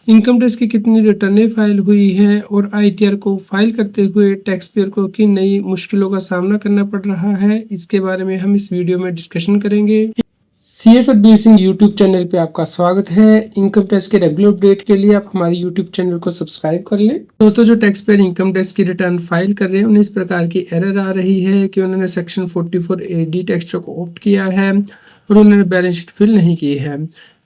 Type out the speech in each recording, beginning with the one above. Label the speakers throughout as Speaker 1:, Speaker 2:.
Speaker 1: Income tax की कितनी रिटर्नें file हुई हैं और आईटीआर को फाइल करते हुए टैक्स पेयर को किन नई मुश्किलों का सामना करना पड़ रहा है, इसके बारे में हम इस वीडियो में डिस्कशन करेंगे। CA Satbir Singh YouTube channel पे आपका स्वागत है। इनकम टैक्स के रेगुलर अपडेट के लिए आप हमारे यूट्यूब चैनल को सब्सक्राइब कर लें। दोस्तों, जो टैक्स पेयर इनकम टैक्स की रिटर्न फाइल कर रहे हैं उन्हें इस प्रकार की एरर आ रही है कि उन्होंने सेक्शन 44AD टैक्स को ऑप्ट किया है और उन्होंने बैलेंस शीट फिल नहीं की है।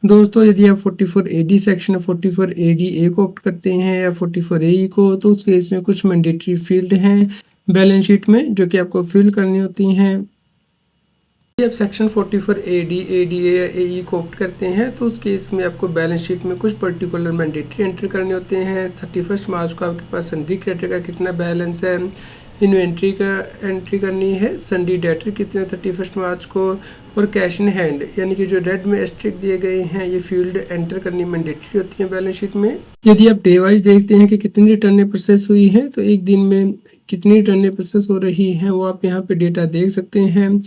Speaker 1: दोस्तों, यदि आप 44AD सेक्शन 44AD को ऑप्ट करते हैं या 44AE को, तो उस केस में कुछ मैंडेटरी फील्ड हैं बैलेंस शीट में जो कि आपको फिल करनी होती हैं। यदि आप सेक्शन 44AD, ADA या AE को ऑप्ट करते हैं तो उस केस में आपको बैलेंस शीट में कुछ पर्टिकुलर मैंडेटरी एंट्री करने होते हैं। 31 मार्च को आपके पास सन्डी क्रेडिटर का कितना बैलेंस है, इन्वेंट्री का एंट्री करनी है, सन्डी डेटर कितने 31 मार्च को, और कैश इन हैंड यानी कि जो रेड में एस्ट्रिक दिए गए हैं ये फील्ड एंटर करनी मैंडेटरी होती है बैलेंस शीट में। यदि आप डे वाइज देखते हैं कि कितनी रिटर्नें प्रोसेस हुई हैं तो एक दिन में कितनी रिटर्नें प्रोसेस हो रही हैं वो आप यहाँ पे डेटा देख सकते हैं।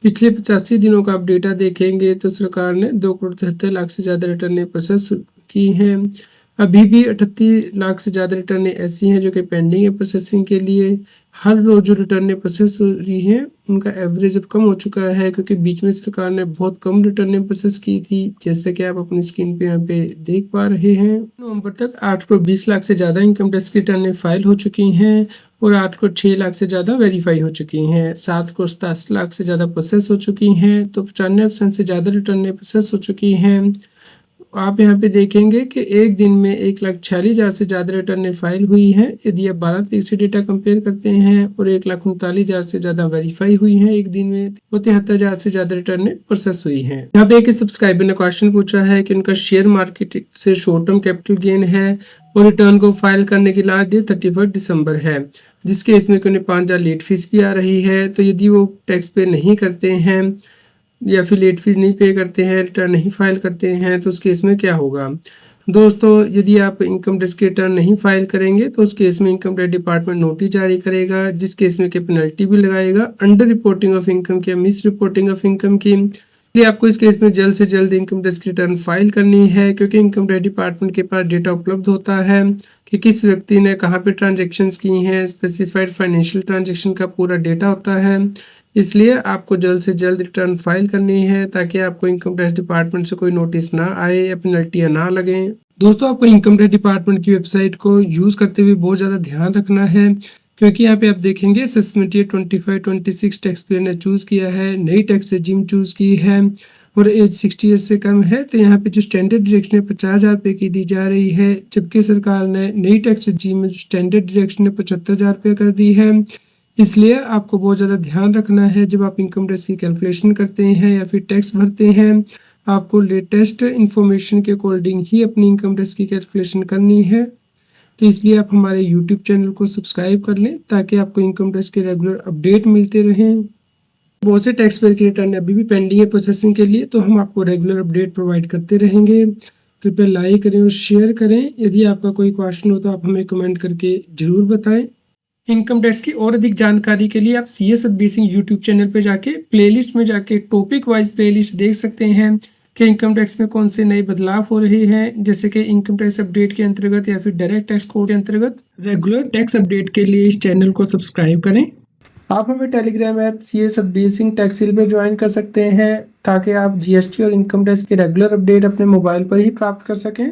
Speaker 1: पिछले 85 दिनों का आप डेटा देखेंगे तो सरकार ने 2,73,00,000 से ज़्यादा रिटर्नें प्रोसेस की हैं। अभी भी 38 लाख से ज़्यादा रिटर्नें ऐसी हैं जो कि पेंडिंग है प्रोसेसिंग के लिए। हर रोज़ जो रिटर्नें प्रोसेस हो रही हैं उनका एवरेज अब कम हो चुका है क्योंकि बीच में सरकार ने बहुत कम रिटर्नें प्रोसेस की थी, जैसे कि आप अपनी स्क्रीन पे यहाँ पे देख पा रहे हैं। नवंबर तक 8 करोड़ 20 लाख से ज़्यादा इनकम टैक्स की रिटर्नें फाइल हो चुकी हैं और 8 करोड़ 6 लाख से ज़्यादा वेरीफाई हो चुकी हैं। 7 करोड़ 87 लाख से ज़्यादा प्रोसेस हो चुकी हैं, तो 95% से ज़्यादा रिटर्नें प्रोसेस हो चुकी हैं। आप यहाँ पे देखेंगे कि एक दिन में 1,46,000 से ज़्यादा रिटर्नें फाइल हुई हैं। यदि आप 12 तारीख से डेटा कंपेयर करते हैं और 1,39,000 से ज़्यादा वेरीफाई हुई हैं एक दिन में, तो 73,000 से ज़्यादा रिटर्नें प्रोसेस हुई हैं। यहाँ पे एक सब्सक्राइबर ने क्वेश्चन पूछा है कि उनका शेयर मार्केट से शॉर्ट टर्म कैपिटल गेन है और रिटर्न को फाइल करने की लास्ट डेट 31 दिसंबर है, जिसके इसमें उन्हें 5,000 लेट फीस भी आ रही है। तो यदि वो टैक्स पे नहीं करते हैं या फिर लेट फीस नहीं पे करते हैं, रिटर्न नहीं फाइल करते हैं, तो उस केस में क्या होगा। दोस्तों, यदि आप इनकम टैक्स की रिटर्न नहीं फाइल करेंगे तो उस केस में इनकम टैक्स डिपार्टमेंट नोटिस जारी करेगा, जिस केस में पेनल्टी भी लगाएगा अंडर रिपोर्टिंग ऑफ इनकम की या मिस रिपोर्टिंग ऑफ इनकम की। इसलिए आपको इस केस में जल्द से जल्द इनकम टैक्स की रिटर्न फाइल करनी है क्योंकि इनकम टैक्स डिपार्टमेंट के पास डेटा उपलब्ध होता है कि किस व्यक्ति ने कहाँ पे ट्रांजेक्शन्स की हैं। स्पेसिफाइड फाइनेंशियल ट्रांजेक्शन का पूरा डेटा होता है, इसलिए आपको जल्द से जल्द रिटर्न फाइल करनी है ताकि आपको इनकम टैक्स डिपार्टमेंट से कोई नोटिस ना आए या पेनल्टियाँ ना लगें। दोस्तों, आपको इनकम टैक्स डिपार्टमेंट की वेबसाइट को यूज़ करते हुए बहुत ज़्यादा ध्यान रखना है क्योंकि यहाँ पे आप देखेंगे असेसमेंट ईयर 25-26 टैक्स पेयर ने चूज़ किया है, नई टैक्स रेजिम चूज़ की है और एज 60 ईयर्स से कम है। तो यहाँ पे जो स्टैंडर्ड डिडक्शन है 50,000 रुपये की दी जा रही है, जबकि सरकार ने नई टैक्स रेजिम में जो स्टैंडर्ड डिडक्शन है 75,000 रुपये कर दी है। इसलिए आपको बहुत ज़्यादा ध्यान रखना है जब आप इनकम टैक्स की कैलकुलेशन करते हैं या फिर टैक्स भरते हैं, आपको लेटेस्ट इन्फॉर्मेशन के अकॉर्डिंग ही अपनी इनकम टैक्स की कैलकुलेशन करनी है। तो इसलिए आप हमारे यूट्यूब चैनल को सब्सक्राइब कर लें ताकि आपको इनकम टैक्स के रेगुलर अपडेट मिलते रहें। बहुत से टैक्स पेयर की रिटर्न अभी भी पेंडिंग है प्रोसेसिंग के लिए, तो हम आपको रेगुलर अपडेट प्रोवाइड करते रहेंगे। कृपया लाइक करें और शेयर करें। यदि आपका कोई क्वेश्चन हो तो आप हमें कमेंट करके ज़रूर बताएं। इनकम टैक्स की और अधिक जानकारी के लिए आप CA Satbir Singh YouTube channel पर जाके प्लेलिस्ट में जाके टॉपिक वाइज प्लेलिस्ट देख सकते हैं कि इनकम टैक्स में कौन से नए बदलाव हो रहे हैं, जैसे कि इनकम टैक्स अपडेट के अंतर्गत या फिर डायरेक्ट टैक्स कोड के अंतर्गत। रेगुलर टैक्स अपडेट के लिए इस चैनल को सब्सक्राइब करें। आप हमें Telegram app CA Satbir Singh Tax Heal पर ज्वाइन कर सकते हैं ताकि आप जीएसटी और इनकम टैक्स के रेगुलर अपडेट अपने मोबाइल पर ही प्राप्त कर सकें।